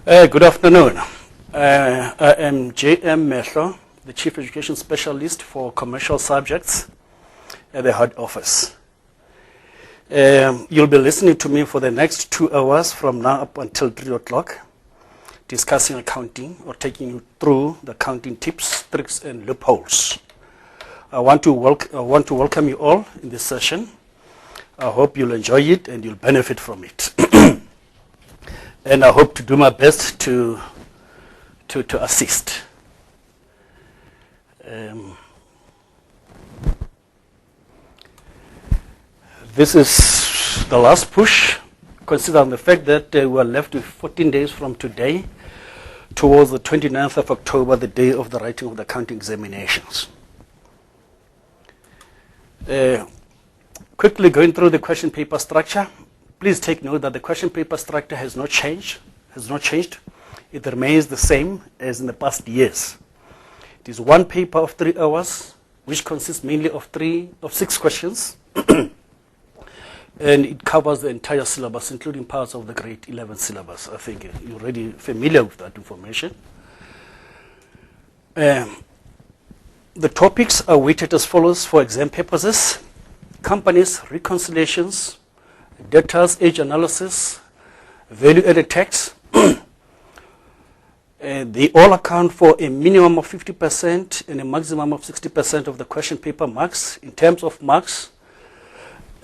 Good afternoon. I am J.M. Mehlo, the Chief Education Specialist for Commercial Subjects at the Head Office. You'll be listening to me for the next 2 hours from now up until 3 o'clock, discussing accounting or taking you through the accounting tips, tricks, and loopholes. I want to welcome you all in this session. I hope you'll enjoy it and you'll benefit from it. And I hope to do my best to assist. This is the last push, considering the fact that we are left with 14 days from today towards the 29th of October, the day of the writing of the accounting examinations. Quickly going through the question paper structure. Please take note that the question paper structure has not changed. It remains the same as in the past years. It is one paper of 3 hours, which consists mainly of 6 questions. And it covers the entire syllabus, including parts of the grade 11 syllabus. I think you're already familiar with that information. The topics are weighted as follows for exam purposes: companies, reconciliations, debtors, age analysis, value-added tax. They all account for a minimum of 50% and a maximum of 60% of the question paper marks. In terms of marks,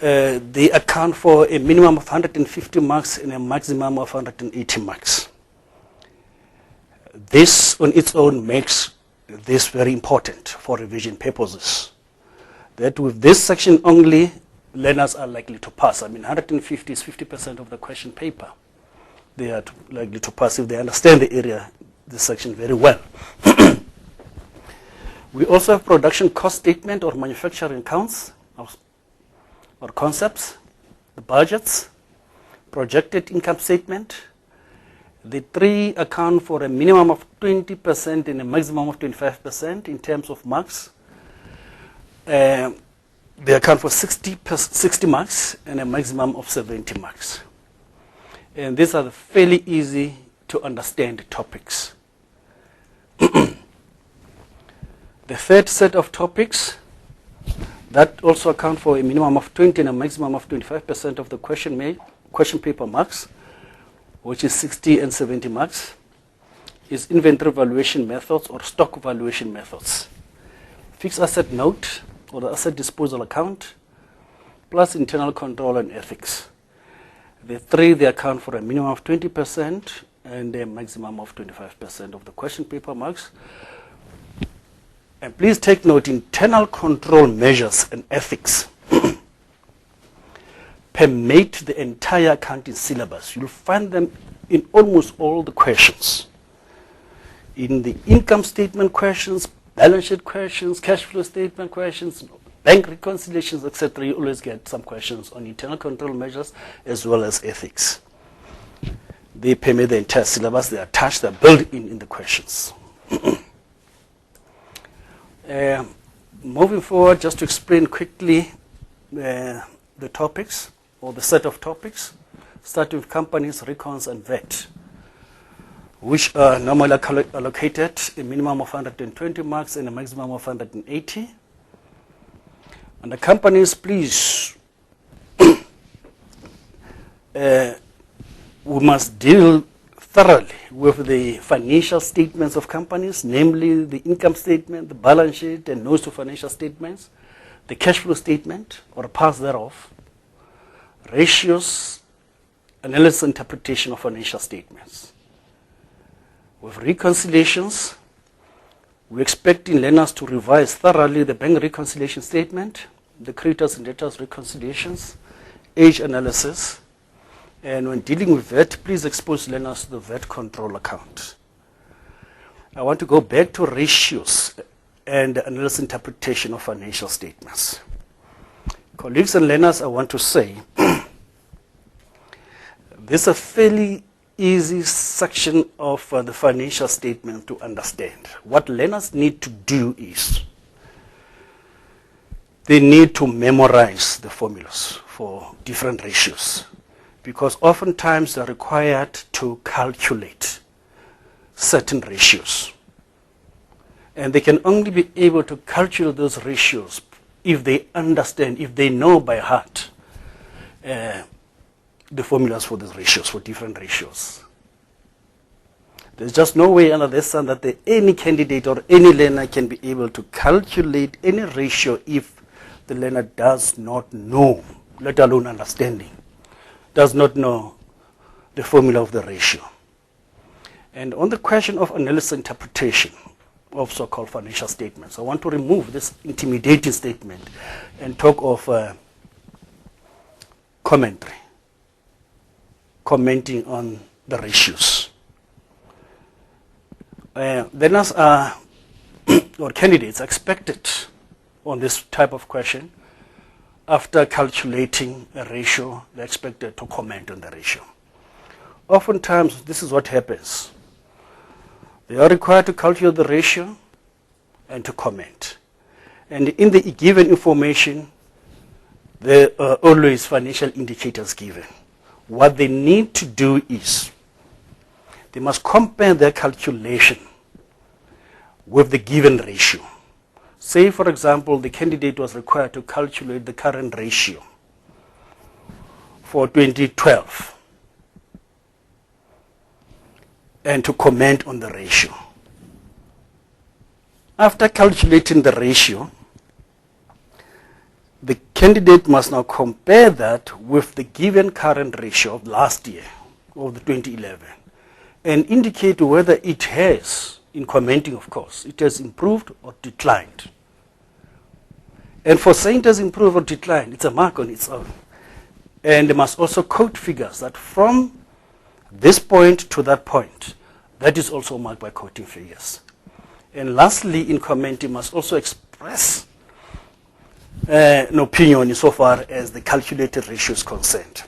they account for a minimum of 150 marks and a maximum of 180 marks. This on its own makes this very important for revision purposes. That with this section only, learners are likely to pass. 150 is 50% of the question paper. They are likely to pass if they understand the area, this section very well. We also have production cost statement or manufacturing accounts or concepts, the budgets, projected income statement. The 3 account for a minimum of 20% and a maximum of 25% in terms of marks. They account for 60 marks and a maximum of 70 marks. And these are the fairly easy to understand topics. The third set of topics that also account for a minimum of 20 and a maximum of 25% of the question paper marks, which is 60 and 70 marks, is inventory valuation methods or stock valuation methods. Fixed asset note or the asset disposal account, plus internal control and ethics. The 3, they account for a minimum of 20% and a maximum of 25% of the question paper marks. And please take note, internal control measures and ethics permeate the entire accounting syllabus. You'll find them in almost all the questions. In the income statement questions, balance sheet questions, cash flow statement questions, bank reconciliations, etc. You always get some questions on internal control measures as well as ethics. They permeate the entire syllabus. They are attached, they are built in the questions. Moving forward, just to explain quickly the topics or the set of topics, starting with companies, recons, and VAT, which are normally allocated a minimum of 120 marks and a maximum of 180. And the companies, please, we must deal thoroughly with the financial statements of companies, namely the income statement, the balance sheet, and notes to financial statements, the cash flow statement or parts thereof, ratios, analysis and interpretation of financial statements. With reconciliations, we're expecting learners to revise thoroughly the bank reconciliation statement, the creditors and debtors reconciliations, age analysis, and when dealing with VAT, please expose learners to the VAT control account. I want to go back to ratios and analysis interpretation of financial statements. Colleagues and learners, I want to say, this is a fairly easy section of the financial statement to understand. What learners need to do is they need to memorize the formulas for different ratios, because oftentimes they're required to calculate certain ratios. And they can only be able to calculate those ratios if they understand, if they know by heart the formulas for these ratios, for different ratios. There's just no way under the sun that any candidate or any learner can be able to calculate any ratio if the learner does not know, let alone understanding, does not know the formula of the ratio. And on the question of analysis and interpretation of so-called financial statements, I want to remove this intimidating statement and talk of commentary, commenting on the ratios. Learners are, or candidates, expected on this type of question, after calculating a ratio, they're expected to comment on the ratio. Oftentimes, this is what happens. They are required to calculate the ratio and to comment. And in the given information, there are always financial indicators given. What they need to do is, they must compare their calculation with the given ratio. Say, for example, the candidate was required to calculate the current ratio for 2012 and to comment on the ratio. After calculating the ratio, the candidate must now compare that with the given current ratio of last year, of the 2011, and indicate whether it has, in commenting of course, it has improved or declined. And for saying it has improved or declined, it's a mark on its own. And they must also quote figures that from this point to that point, that is also marked by quoting figures. And lastly, in commenting, must also express an opinion insofar as the calculated ratio is concerned.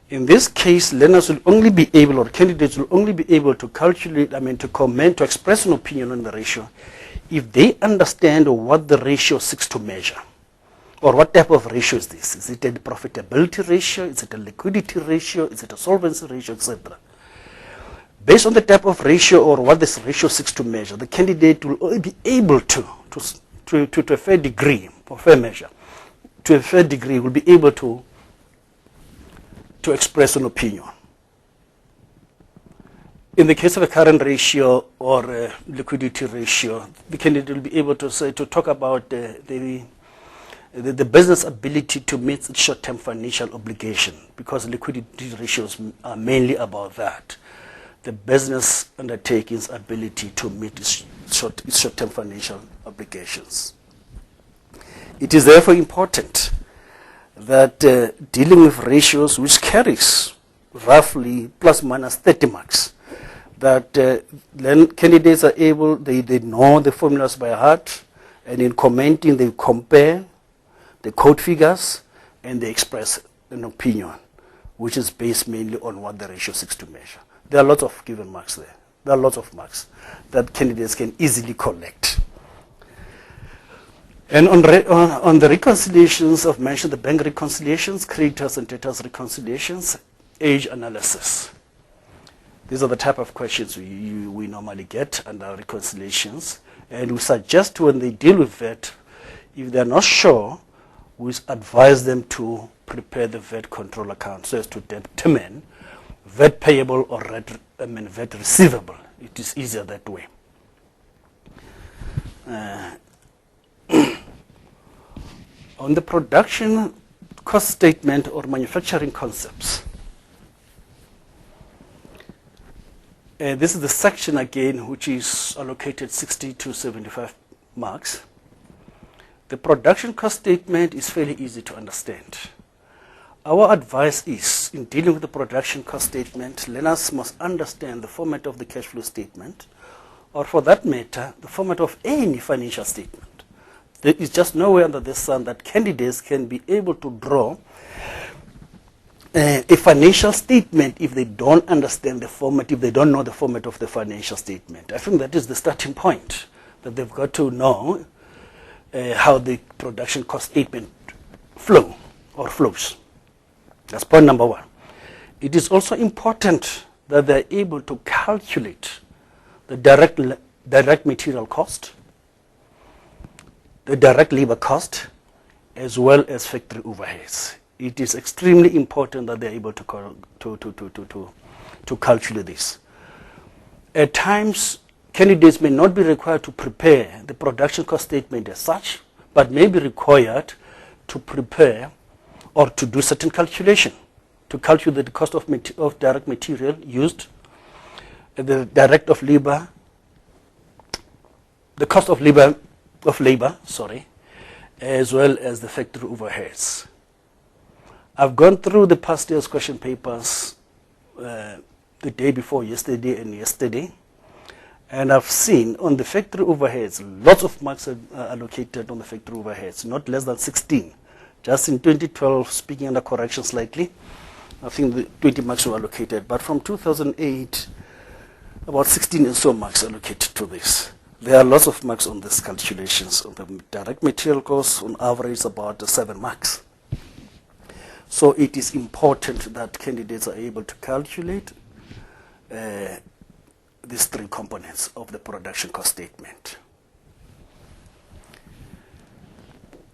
In this case, learners will only be able, or candidates will only be able to calculate, to comment, to express an opinion on the ratio if they understand what the ratio seeks to measure. Or what type of ratio is this? Is it a profitability ratio? Is it a liquidity ratio? Is it a solvency ratio, etc.? Based on the type of ratio or what this ratio seeks to measure, the candidate will be able to a fair degree, or fair measure, to a fair degree, will be able to express an opinion. In the case of a current ratio or a liquidity ratio, the candidate will be able to talk about the business ability to meet its short-term financial obligation, because liquidity ratios are mainly about that. The business undertaking's ability to meet its short-term financial obligations. It is therefore important that dealing with ratios which carries roughly plus minus 30 marks, that then candidates are able, they know the formulas by heart, and in commenting they compare, they quote figures, and they express an opinion, which is based mainly on what the ratio seeks to measure. There are lots of given marks there. There are lots of marks that candidates can easily collect. And on the reconciliations, I've mentioned the bank reconciliations, creditors and debtors reconciliations, age analysis. These are the type of questions we normally get under reconciliations. And we suggest when they deal with VAT, if they're not sure, we advise them to prepare the VAT control account so as to determine VAT payable or VAT receivable. It is easier that way. On the production cost statement or manufacturing concepts, this is the section again which is allocated 60 to 75 marks. The production cost statement is fairly easy to understand. Our advice is, in dealing with the production cost statement, learners must understand the format of the cash flow statement, or for that matter, the format of any financial statement. There is just no way under the sun that candidates can be able to draw a financial statement if they don't understand the format, if they don't know the format of the financial statement. I think that is the starting point, that they've got to know how the production cost statement flows. That's point number one. It is also important that they're able to calculate the direct material cost, the direct labor cost, as well as factory overheads. It is extremely important that they're able to calculate this. At times, candidates may not be required to prepare the production cost statement as such, but may be required to prepare or to do certain calculation to calculate the cost of direct material used, the direct of labor, the cost of labor, as well as the factory overheads. I've gone through the past year's question papers the day before yesterday and yesterday, and I've seen on the factory overheads, lots of marks are allocated on the factory overheads, not less than 16. Just in 2012, speaking under correction slightly, I think the 20 marks were allocated, but from 2008, about 16 and so marks allocated to this. There are lots of marks on these calculations. On the direct material costs, on average, about 7 marks. So it is important that candidates are able to calculate these 3 components of the production cost statement.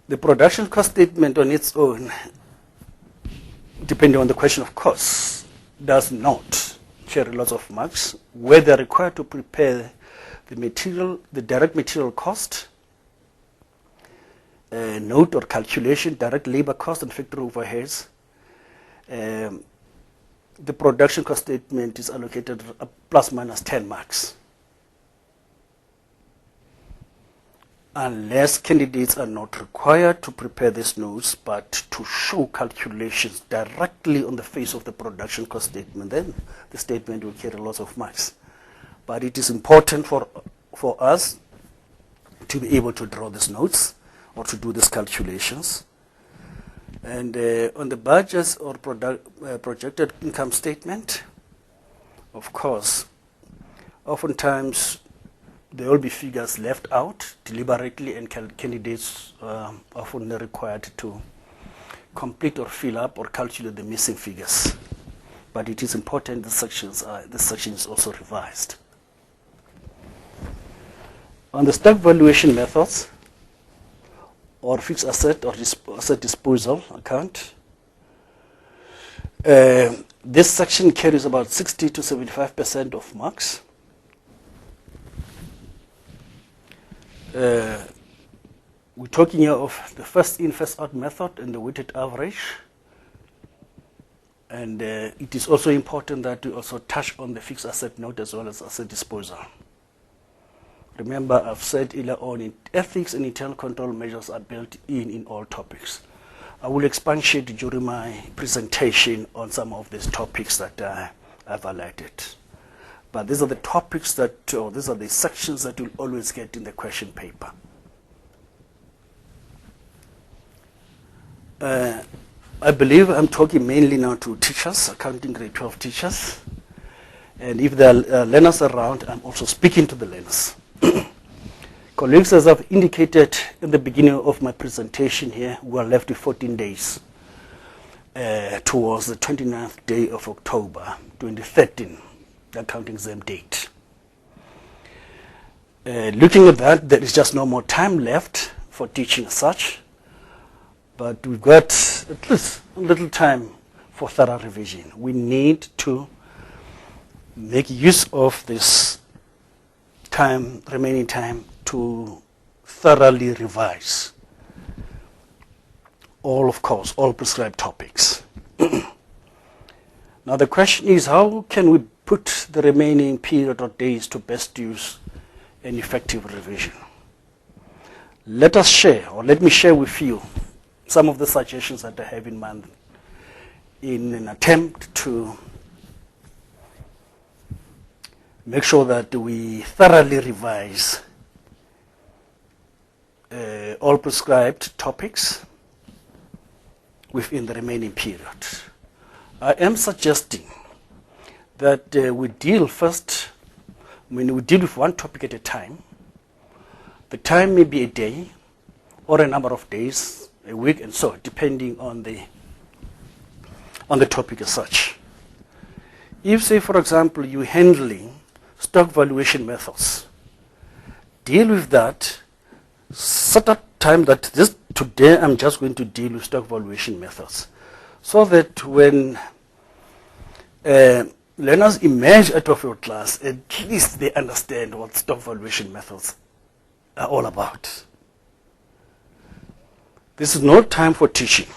The production cost statement on its own, depending on the question of costs, does not carry lots of marks. Where they are required to prepare the direct material cost, note or calculation, direct labor cost and factory overheads, the production cost statement is allocated plus minus 10 marks. Unless candidates are not required to prepare these notes, but to show calculations directly on the face of the production cost statement, then the statement will carry lots of marks. But it is important for us to be able to draw these notes or to do these calculations. And on the budgets or projected income statement, of course, oftentimes there will be figures left out deliberately, and candidates often required to complete or fill up or calculate the missing figures. But it is important this section is also revised. On the stock valuation methods or fixed asset or asset disposal account, this section carries about 60 to 75% of marks. We're talking here of the first in, first out method and the weighted average. And it is also important that we also touch on the fixed asset note as well as asset disposal. Remember, I've said earlier on, ethics and internal control measures are built in all topics. I will expatiate during my presentation on some of these topics that I've highlighted. But these are the topics these are the sections that you'll always get in the question paper. I believe I'm talking mainly now to teachers, accounting grade 12 teachers. And if there are learners around, I'm also speaking to the learners. Colleagues, as I've indicated in the beginning of my presentation here, we are left with 14 days towards the 29th day of October 2013, the accounting exam date. Looking at that, there is just no more time left for teaching as such, but we've got at least a little time for thorough revision. We need to make use of this remaining time to thoroughly revise all prescribed topics. Now the question is, how can we put the remaining period or days to best use and effective revision? Let me share with you some of the suggestions that I have in mind in an attempt to make sure that we thoroughly revise all prescribed topics within the remaining period. I am suggesting that we deal with one topic at a time. The time may be a day or a number of days, a week, and so depending on the topic as such. If, say, for example, you're handling stock valuation methods, deal with that, set up time that today I'm just going to deal with stock valuation methods, so that when learners emerge out of your class, at least they understand what stock valuation methods are all about. This is no time for teaching.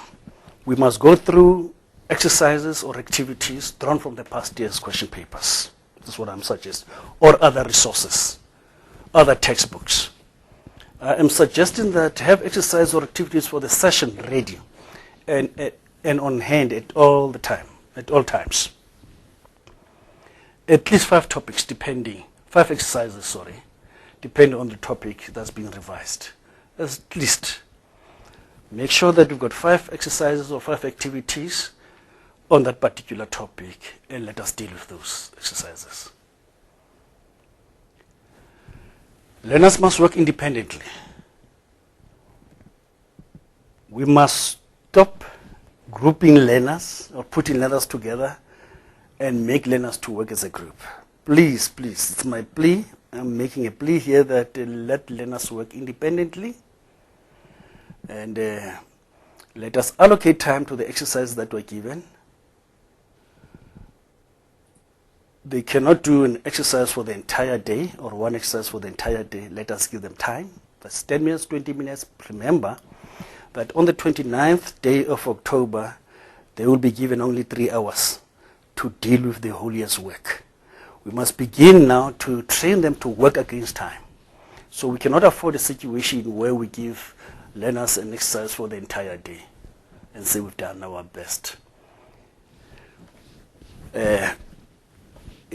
We must go through exercises or activities drawn from the past year's question papers. This is what I'm suggesting. Or other resources, other textbooks. I am suggesting that have exercise or activities for the session ready and on hand at all times. At least 5 topics five exercises, depending on the topic that's being revised. At least. Make sure that we've got 5 exercises or 5 activities on that particular topic, and let us deal with those exercises. Learners must work independently. We must stop grouping learners or putting learners together and make learners to work as a group. Please, it's my plea. I'm making a plea here that let learners work independently, and let us allocate time to the exercises that were given. They cannot do an exercise for the entire day or one exercise for the entire day. Let us give them time. That's 10 minutes, 20 minutes. Remember that on the 29th day of October, they will be given only 3 hours to deal with the whole year's work. We must begin now to train them to work against time. So we cannot afford a situation where we give learners an exercise for the entire day and say we've done our best.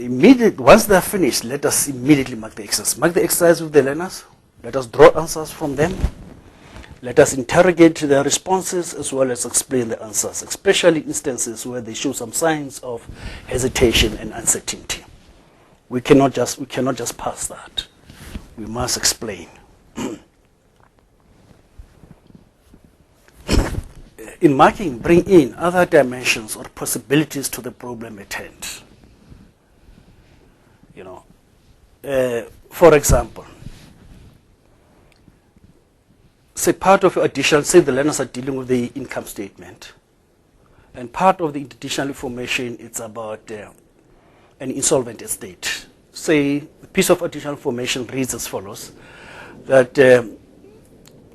Once they're finished, let us immediately mark the exercise. Mark the exercise with the learners. Let us draw answers from them. Let us interrogate their responses as well as explain the answers, especially instances where they show some signs of hesitation and uncertainty. We cannot just pass that. We must explain. In marking, bring in other dimensions or possibilities to the problem at hand. For example, say part of your additional, say the learners are dealing with the income statement, and part of the additional information is about an insolvent estate. Say the piece of additional information reads as follows, that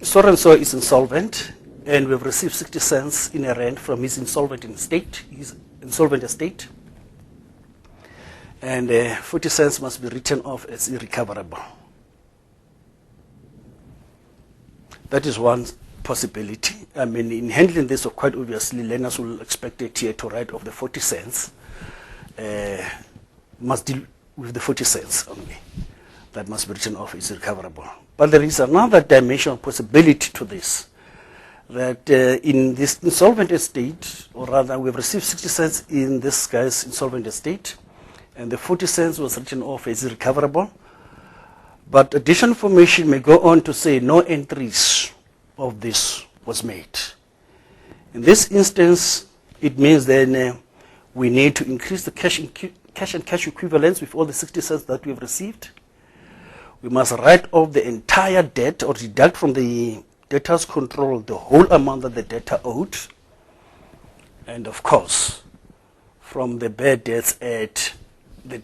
so-and-so is insolvent, and we've received 60 cents in a rent from his insolvent estate, and 40 cents must be written off as irrecoverable. That is one possibility. I mean, in handling this, quite obviously, learners will expect a tier to write off the 40 cents, must deal with the 40 cents only. That must be written off as irrecoverable. But there is another dimension of possibility to this, that in this insolvent estate, or rather we've received 60 cents in this guy's insolvent estate, and the 40 cents was written off as irrecoverable. But additional information may go on to say no entries of this was made. In this instance, it means then we need to increase the cash and cash equivalents with all the 60 cents that we've received. We must write off the entire debt or deduct from the debtor's control the whole amount that the debtor owed. And of course, from the bad debts at the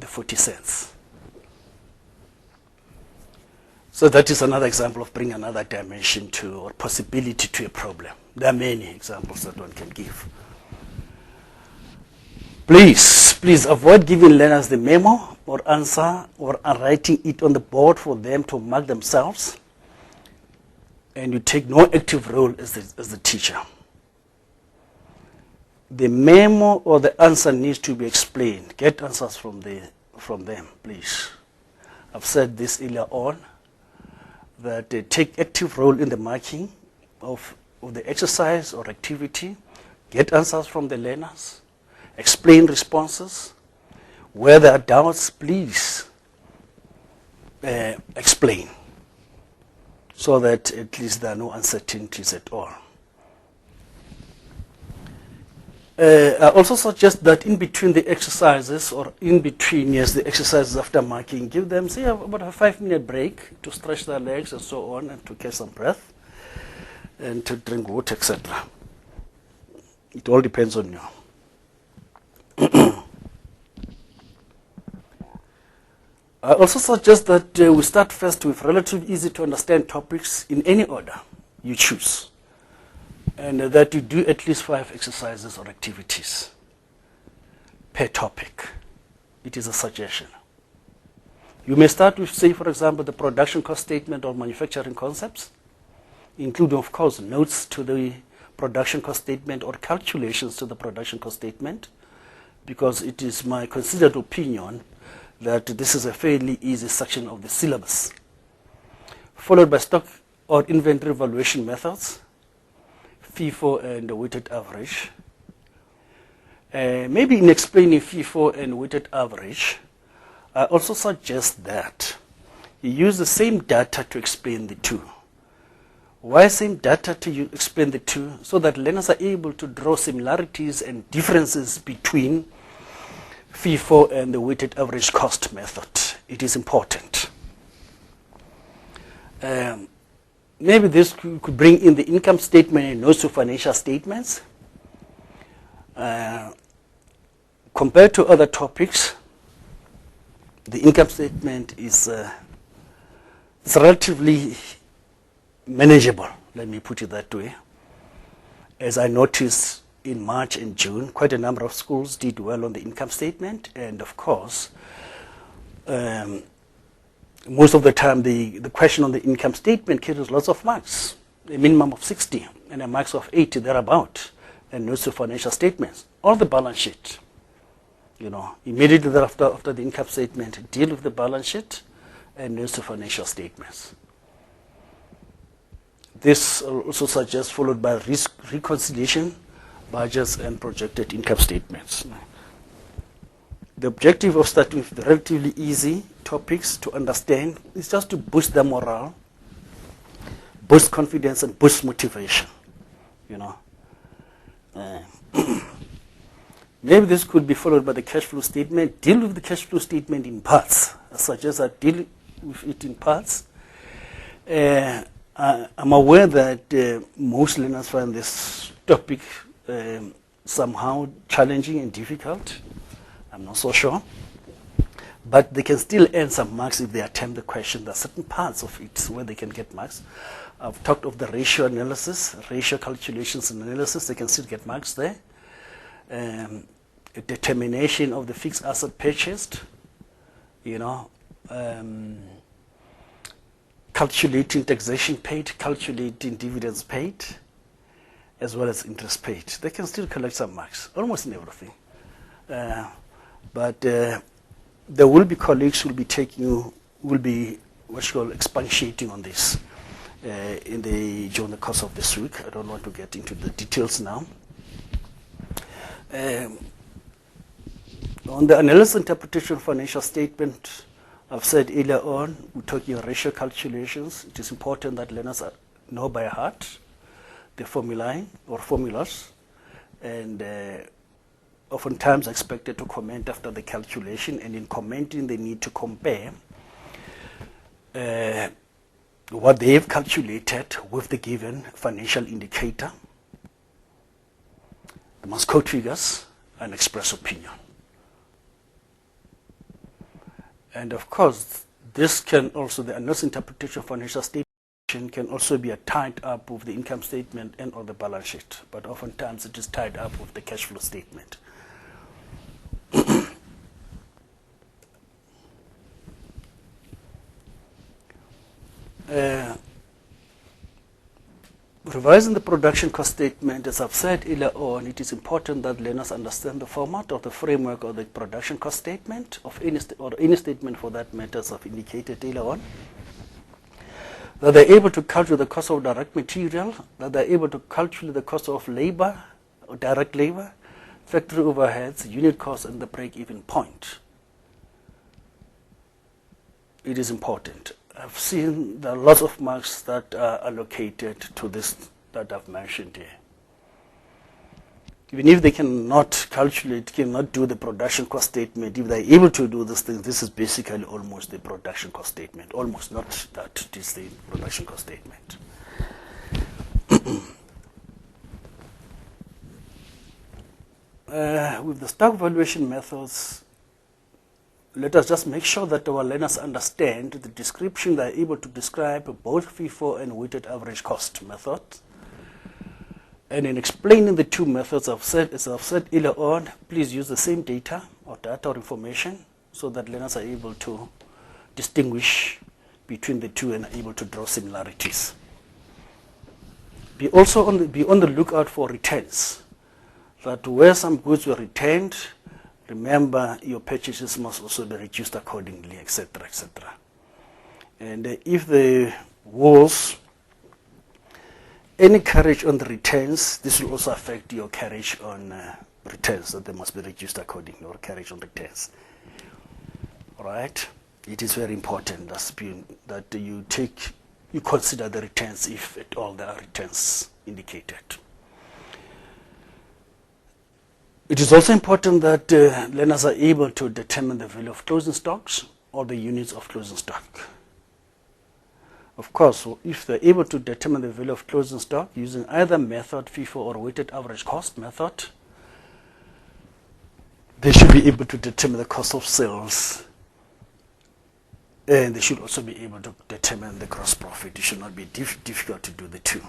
40 cents. So that is another example of bringing another dimension to or possibility to a problem. There are many examples that one can give. Please avoid giving learners the memo or answer or writing it on the board for them to mark themselves, and you take no active role as the teacher. The memo or the answer needs to be explained. Get answers from them, please. I've said this earlier on, that they take active role in the marking of the exercise or activity. Get answers from the learners. Explain responses. Where there are doubts, please explain, so that at least there are no uncertainties at all. I also suggest that in between the exercises, or in between, yes, the exercises after marking, give them, say, about a 5-minute break to stretch their legs and so on, and to catch some breath, and to drink water, etc. It all depends on you. I also suggest that we start first with relatively easy to understand topics in any order you choose, and that you do at least 5 exercises or activities per topic. It is a suggestion. You may start with, say, for example, the production cost statement or manufacturing concepts, including, of course, notes to the production cost statement or calculations to the production cost statement, because it is my considered opinion that this is a fairly easy section of the syllabus, followed by stock or inventory valuation methods, FIFO and weighted average. Maybe in explaining FIFO and weighted average, I also suggest that you use the same data to explain the two. Why same data to explain the two? So that learners are able to draw similarities and differences between FIFO and the weighted average cost method. It is important. Maybe this could bring in the income statement and notes to financial statements. Compared to other topics, the income statement is it's relatively manageable, let me put it that way. As I noticed in March and June, quite a number of schools did well on the income statement, and of course, most of the time the question on the income statement carries lots of marks, a minimum of 60 and a max of 80 thereabout, and notes to financial statements, or the balance sheet. You know, immediately thereafter, after the income statement, deal with the balance sheet and notes to financial statements. This also suggests followed by risk reconciliation, budgets, and projected income statements. The objective of starting with the relatively easy topics to understand is just to boost the morale, boost confidence, and boost motivation. You know, maybe this could be followed by the cash flow statement. Deal with the cash flow statement in parts. I suggest I deal with it in parts. I'm aware that most learners find this topic somehow challenging and difficult. I'm not so sure. But they can still earn some marks if they attempt the question. There are certain parts of it where they can get marks. I've talked of the ratio analysis, ratio calculations and analysis. They can still get marks there. A determination of the fixed asset purchased, you know, calculating taxation paid, calculating dividends paid, as well as interest paid. They can still collect some marks, almost in everything. But there will be colleagues who will be taking, will be what you call expatiating on this during the course of this week. I don't want to get into the details now. On the analysis interpretation of financial statement, I've said earlier on, we're talking ratio calculations. It is important that learners know by heart the formulae or formulas, and oftentimes expected to comment after the calculation, and in commenting they need to compare what they've calculated with the given financial indicator. They must quote figures and express opinion. And of course, this can also, the analysis interpretation of financial statement can also be tied up with the income statement and or the balance sheet, but oftentimes it is tied up with the cash flow statement. Revising the production cost statement, as I've said earlier on, it is important that learners understand the format or the framework of the production cost statement of any statement for that matter, as I've indicated earlier on. That they're able to calculate the cost of direct material, that they're able to calculate the cost of labor or direct labor, factory overheads, unit costs, and the break-even point. It is important. I've seen there are lots of marks that are allocated to this that I've mentioned here. even if they cannot calculate, cannot do the production cost statement, if they're able to do this thing, this is basically almost the production cost statement. Almost, not that, it is the production cost statement. With the stock valuation methods, let us just make sure that our learners understand the description. They are able to describe both FIFO and weighted average cost method. And in explaining the two methods, as I've said earlier on, please use the same data or information so that learners are able to distinguish between the two and are able to draw similarities. Be on the lookout for returns. That where some goods were returned, remember your purchases must also be reduced accordingly, etc., etc. And if the was any carriage on the returns, this will also affect your carriage on returns, that they must be reduced accordingly, or carriage on returns. All right? It is very important that you consider the returns, if at all there are returns indicated. It is also important that learners are able to determine the value of closing stocks or the units of closing stock. Of course, if they're able to determine the value of closing stock using either method, FIFO or weighted average cost method, they should be able to determine the cost of sales, and they should also be able to determine the gross profit. It should not be difficult to do the two.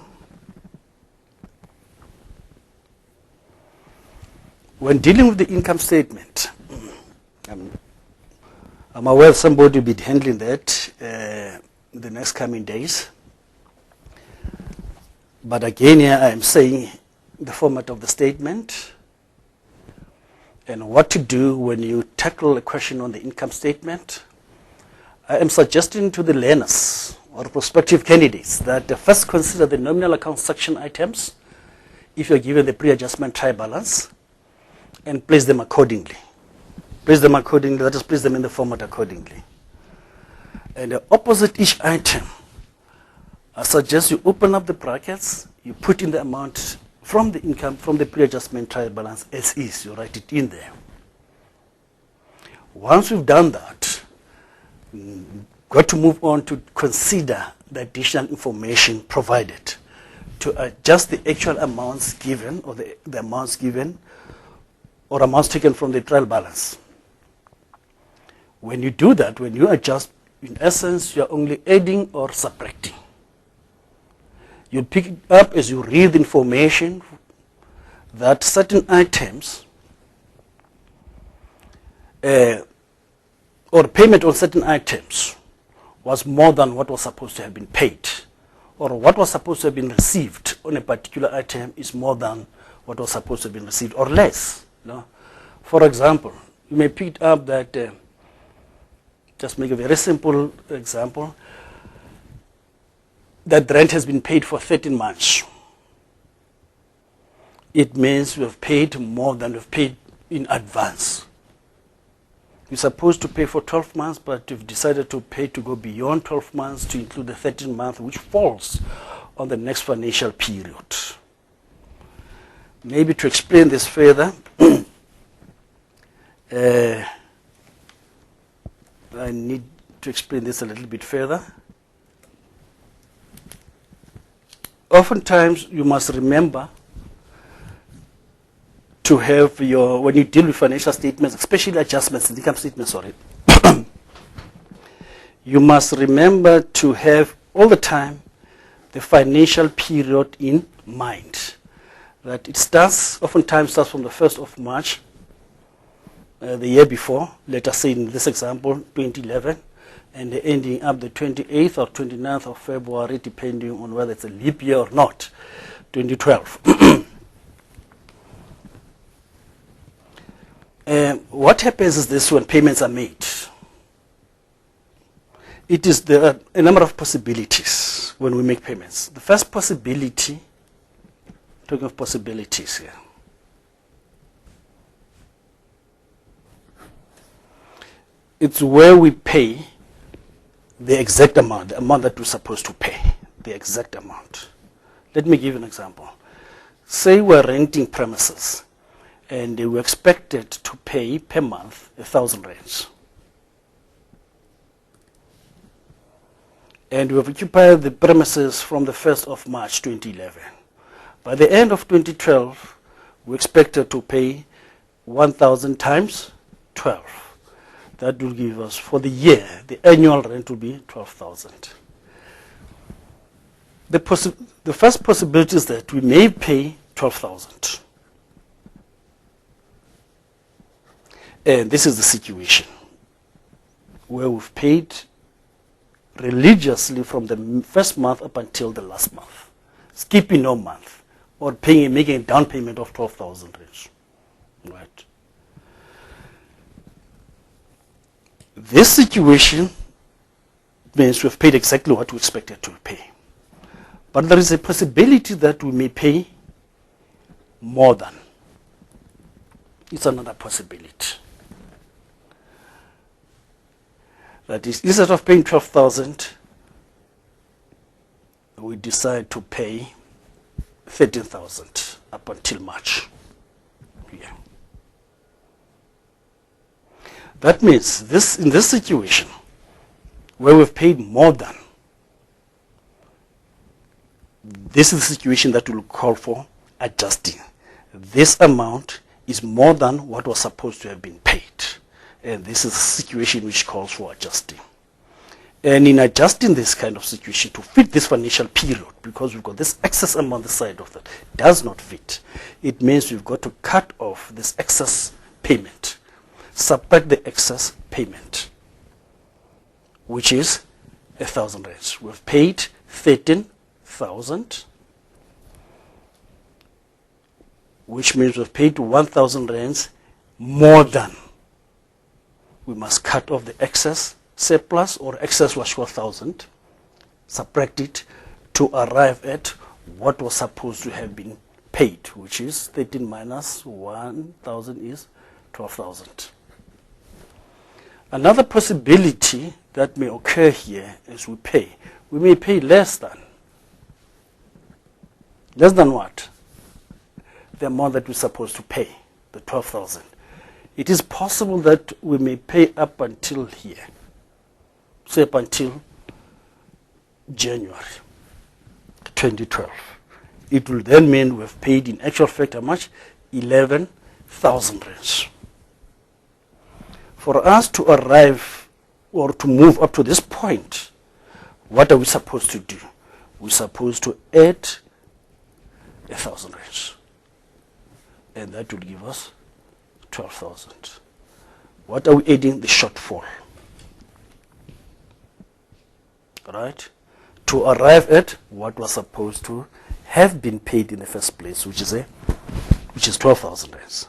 When dealing with the income statement, I'm aware somebody will be handling that the next coming days. But again, here I am saying the format of the statement and what to do when you tackle a question on the income statement. I am suggesting to the learners or prospective candidates that first consider the nominal account section items if you're given the pre-adjustment trial balance, and place them accordingly. Place them accordingly, let us place them in the format accordingly. And opposite each item, I suggest you open up the brackets, you put in the amount from the income, from the pre-adjustment trial balance as is, you write it in there. Once you've done that, got to move on to consider the additional information provided to adjust the actual amounts given, or the amounts given, or amounts taken from the trial balance. When you do that, when you adjust, in essence, you're only adding or subtracting. You pick it up as you read the information that certain items or payment on certain items was more than what was supposed to have been paid, or what was supposed to have been received on a particular item is more than what was supposed to have been received, or less. No? For example, you may pick up that, just make a very simple example, that rent has been paid for 13 months. It means we have paid more than we've paid in advance. You're supposed to pay for 12 months, but you've decided to pay to go beyond 12 months to include the 13 month, which falls on the next financial period. Maybe to explain this further, I need to explain this a little bit further. Oftentimes, you must remember to have your, when you deal with financial statements, especially adjustments, income statements, sorry, you must remember to have all the time the financial period in mind. That it starts, oftentimes starts from the 1st of March, the year before, let us say in this example, 2011, and ending up the 28th or 29th of February, depending on whether it's a leap year or not, 2012. What happens is this when payments are made. There are a number of possibilities when we make payments. The first possibility, talking of possibilities here, it's where we pay the exact amount, the amount that we're supposed to pay, the exact amount. Let me give you an example. Say we're renting premises and they were expected to pay per month 1,000 rands. And we have occupied the premises from the 1st of March 2011. By the end of 2012, we expected to pay 1,000 times 12. That will give us, for the year, the annual rent will be 12,000. The first possibility is that we may pay 12,000. And this is the situation where we've paid religiously from the first month up until the last month, skipping no month, or making a down payment of 12,000 rands. Right. This situation means we've paid exactly what we expected to pay. But there is a possibility that we may pay more than. It's another possibility. That is, instead of paying 12,000, we decide to pay 13,000 up until March. Yeah. That means in this situation, where we've paid more than, this is the situation that will call for adjusting. This amount is more than what was supposed to have been paid. And this is a situation which calls for adjusting. And in adjusting this kind of situation to fit this financial period, because we've got this excess amount on the side of that, does not fit. It means we've got to cut off this excess payment, subtract the excess payment, which is 1,000 rands. We've paid 13,000, which means we've paid 1,000 rands more than. We must cut off the excess surplus, or excess was 12,000, subtract it to arrive at what was supposed to have been paid, which is 13 minus 1,000 is 12,000. Another possibility that may occur here is we may pay less than. Less than what? The amount that we're supposed to pay, the 12,000. It is possible that we may pay up until here, say up until January 2012. It will then mean we've paid in actual fact how much? 11,000 rands. For us to arrive or to move up to this point, what are we supposed to do? We're supposed to add 1,000 rands. And that will give us 12,000. What are we adding? The shortfall. Right? To arrive at what was supposed to have been paid in the first place, which is 12,000 rands.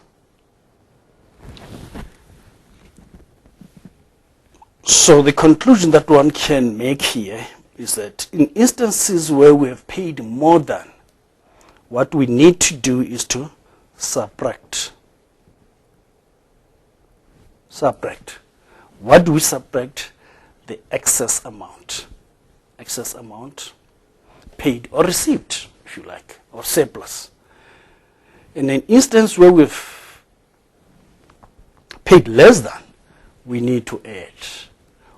So the conclusion that one can make here is that in instances where we have paid more than, what we need to do is to subtract. What do we subtract? The excess amount. Excess amount paid or received, if you like, or surplus. In an instance where we've paid less than, we need to add.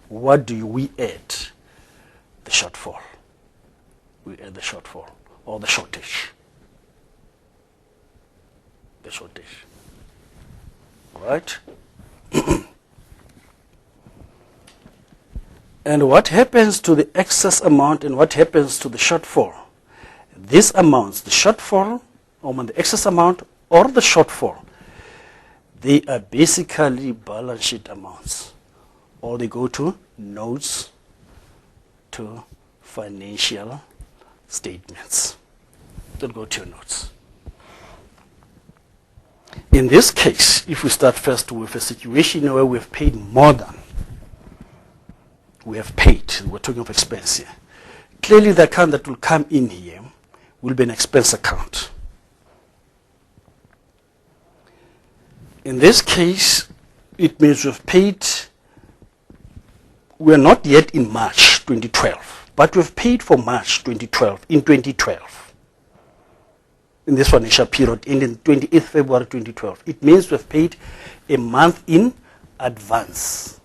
What do we add? The shortfall. We add the shortfall or the shortage. The shortage. Right? And what happens to the excess amount and what happens to the shortfall? These amounts, the shortfall, or the excess amount or the shortfall, they are basically balance sheet amounts, or they go to notes to financial statements. Don't go to your notes. In this case, if we start first with a situation where we've paid more than, we're talking of expense here. Clearly the account that will come in here will be an expense account. In this case, it means we've paid, we're not yet in March 2012, but we've paid for March 2012 in 2012. in this financial period ending 28th February 2012. It means we've paid a month in advance.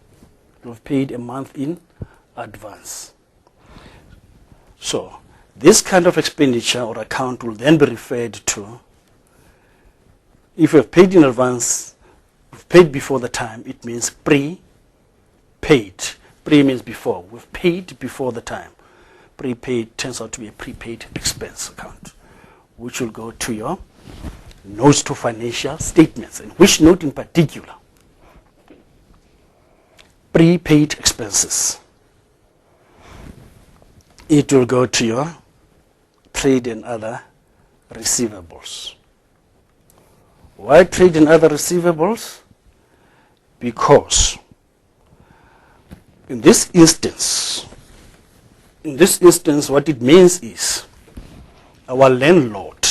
We've paid a month in advance. So this kind of expenditure or account will then be referred to, if we've paid in advance, we've paid before the time, it means prepaid. Pre means before. We've paid before the time. Prepaid turns out to be a prepaid expense account, which will go to your notes to financial statements. And which note in particular? Prepaid expenses. It will go to your trade and other receivables. Why trade and other receivables? Because in this instance, what it means is our landlord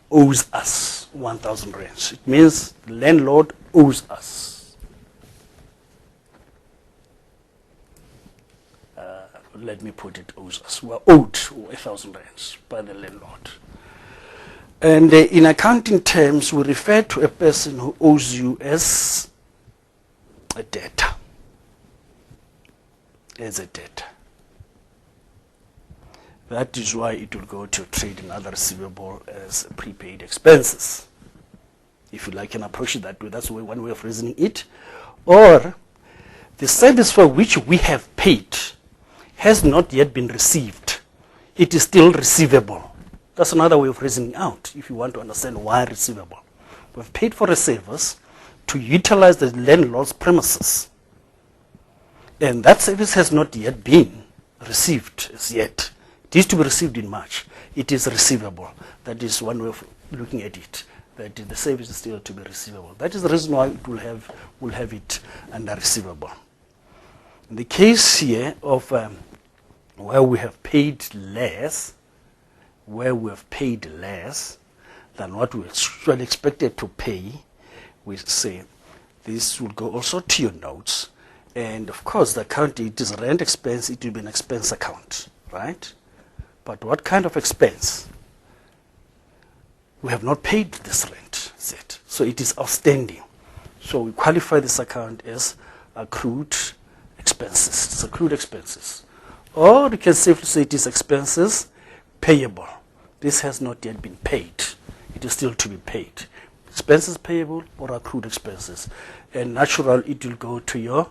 owes us 1,000 rands. It means the landlord owes us. Let me put it, owes us. We are owed 1,000 rands by the landlord. And in accounting terms, we refer to a person who owes you as a debtor. As a debtor. That is why it will go to trade and other receivable as prepaid expenses. If you like, can approach it that way. That's one way of reasoning it. Or the service for which we have paid has not yet been received. It is still receivable. That's another way of reasoning out, if you want to understand why receivable. We've paid for a service to utilize the landlord's premises. And that service has not yet been received as yet. It is to be received in March. It is receivable. That is one way of looking at it, that the service is still to be receivable. That is the reason why it will have it under receivable. In the case here of where we have paid less than what we actually expected to pay, we say this will go also to your notes. And of course, the account, it is rent expense, it will be an expense account, right? But what kind of expense? We have not paid this rent yet, so it is outstanding. So we qualify this account as accrued expenses. It's accrued expenses. Or you can safely say it is expenses payable. This has not yet been paid. It is still to be paid. Expenses payable or accrued expenses. And natural, it will go to your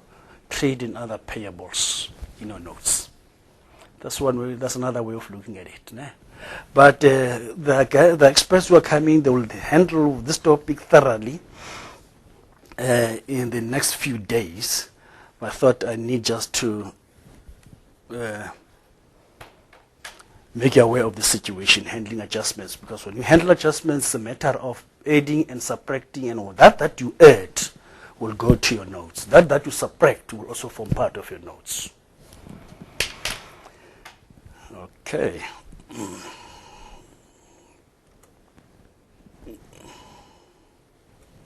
trade and other payables in your notes. That's one way. That's another way of looking at it. Né? But the experts who are coming, they will handle this topic thoroughly in the next few days. I thought I need just to make you aware of the situation, handling adjustments, because when you handle adjustments, it's a matter of adding and subtracting, and all that you add will go to your notes. That you subtract will also form part of your notes. Okay.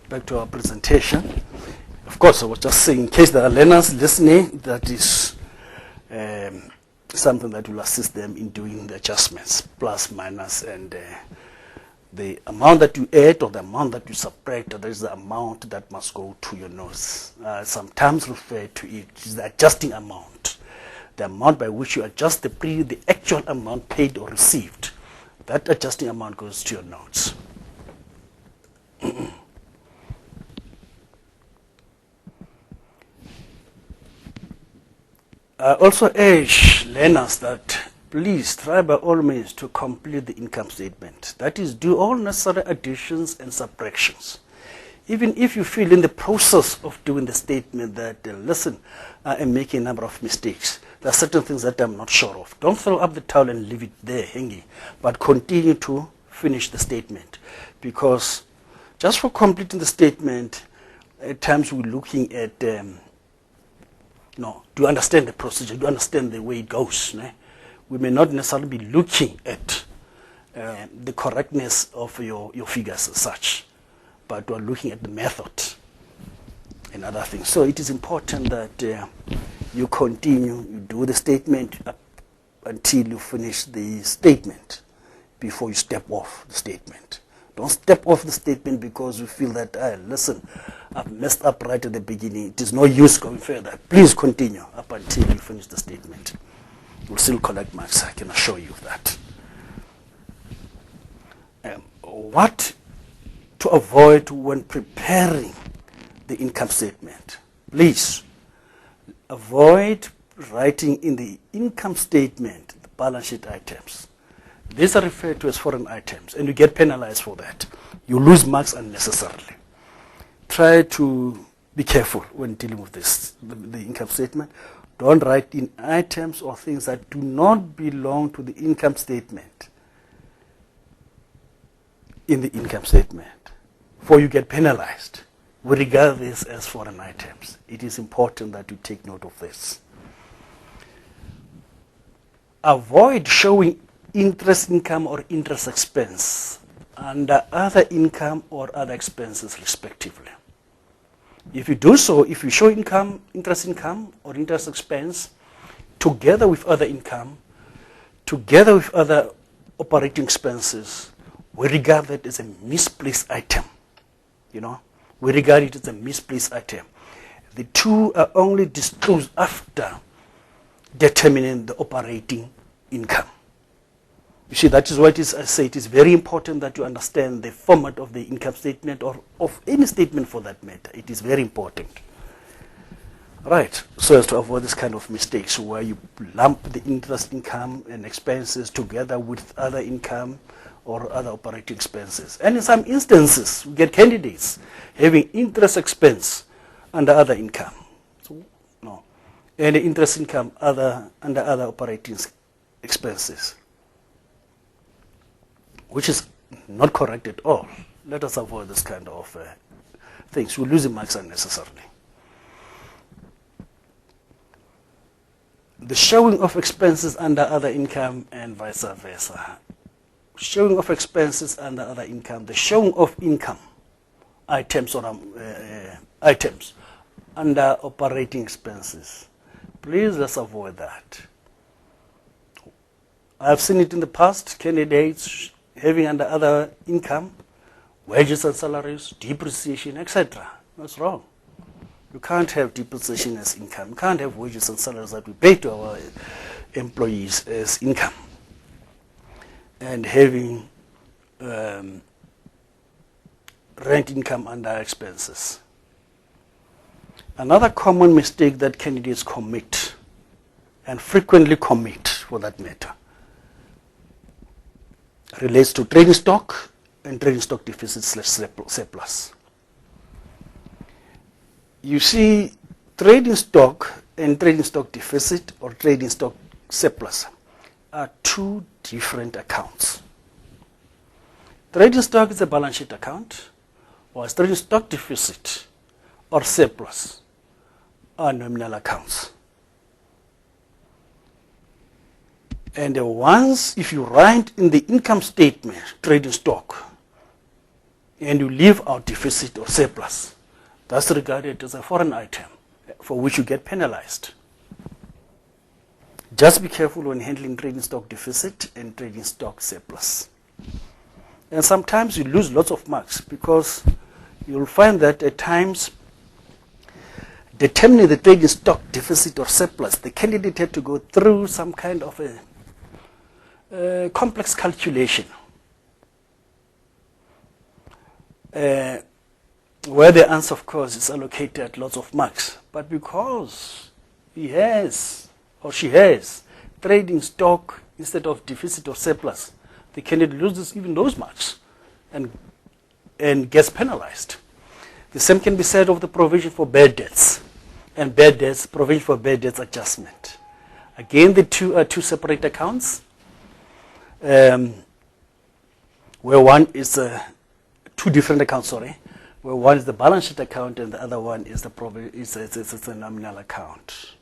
Back to our presentation. Of course, I was just saying, in case there are learners listening, that is something that will assist them in doing the adjustments, plus, minus, and the amount that you add or the amount that you subtract, that is the amount that must go to your notes. Sometimes refer to it as the adjusting amount, the amount by which you adjust the actual amount paid or received. That adjusting amount goes to your notes. I also urge learners that please try by all means to complete the income statement. That is, do all necessary additions and subtractions. Even if you feel in the process of doing the statement that, listen, I am making a number of mistakes. There are certain things that I'm not sure of. Don't throw up the towel and leave it there hanging, but continue to finish the statement. Because just for completing the statement, at times we're looking at do you understand the procedure? Do you understand the way it goes? Ne? We may not necessarily be looking at the correctness of your figures as such, but we're looking at the method and other things. So it is important that you continue, you do the statement up until you finish the statement. before you step off the statement. Don't step off the statement because you feel that, listen, I've messed up right at the beginning. It is no use going further. Please continue up until you finish the statement. You'll still collect marks, I can assure you of that. What to avoid when preparing the income statement? Please avoid writing in the income statement the balance sheet items. These are referred to as foreign items, and you get penalized for that. You lose marks unnecessarily. Try to be careful when dealing with this, the income statement. Don't write in items or things that do not belong to the income statement in the income statement, for you get penalized. We regard this as foreign items. It is important that you take note of this. Avoid showing interest income or interest expense under other income or other expenses respectively. If you do so, if you show interest income or interest expense together with other income, together with other operating expenses, we regard that as a misplaced item. We regard it as a misplaced item. The two are only disclosed after determining the operating income. You see, that is why I say it is very important that you understand the format of the income statement, or of any statement for that matter. It is very important. Right, so as to avoid this kind of mistakes where you lump the interest income and expenses together with other income or other operating expenses. And in some instances, we get candidates having interest expense under other income. So, no. And interest income under other operating expenses, which is not correct at all. Let us avoid this kind of things. We're losing marks unnecessarily. The showing of expenses under other income and vice versa. Showing of expenses under other income, the showing of income items or items under operating expenses. Please, let's avoid that. I've seen it in the past, candidates having under other income, wages and salaries, depreciation, etc. That's wrong. You can't have depreciation as income. You can't have wages and salaries that we pay to our employees as income. And having rent income under expenses. Another common mistake that candidates commit, and frequently commit for that matter, relates to trading stock and trading stock deficit/surplus. You see, trading stock and trading stock deficit or trading stock surplus are two different accounts. Trading stock is a balance sheet account, whilst trading stock deficit or surplus are nominal accounts. And once, if you write in the income statement trading stock and you leave out deficit or surplus, that's regarded as a foreign item for which you get penalized. Just be careful when handling trading stock deficit and trading stock surplus. And sometimes you lose lots of marks because you'll find that at times determining the trading stock deficit or surplus, the candidate had to go through some kind of a complex calculation where the answer, of course, is allocated lots of marks. But because he has or she has trading stock instead of deficit or surplus, the candidate loses even those marks and gets penalized. The same can be said of the provision for bad debts and bad debts, provision for bad debts adjustment. Again, the two are two separate accounts, where one is two different accounts, where one is the balance sheet account and the other one is the nominal account.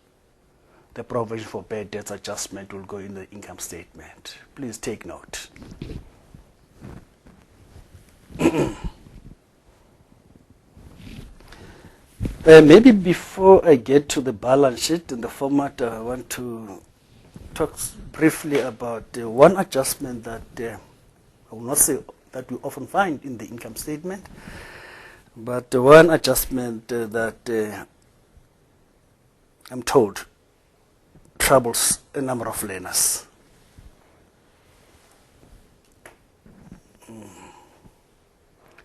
The provision for bad debts adjustment will go in the income statement. Please take note. Maybe before I get to the balance sheet and the format, I want to talk briefly about one adjustment that I will not say that we often find in the income statement, but one adjustment that I'm told troubles a number of learners.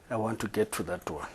I want to get to that one.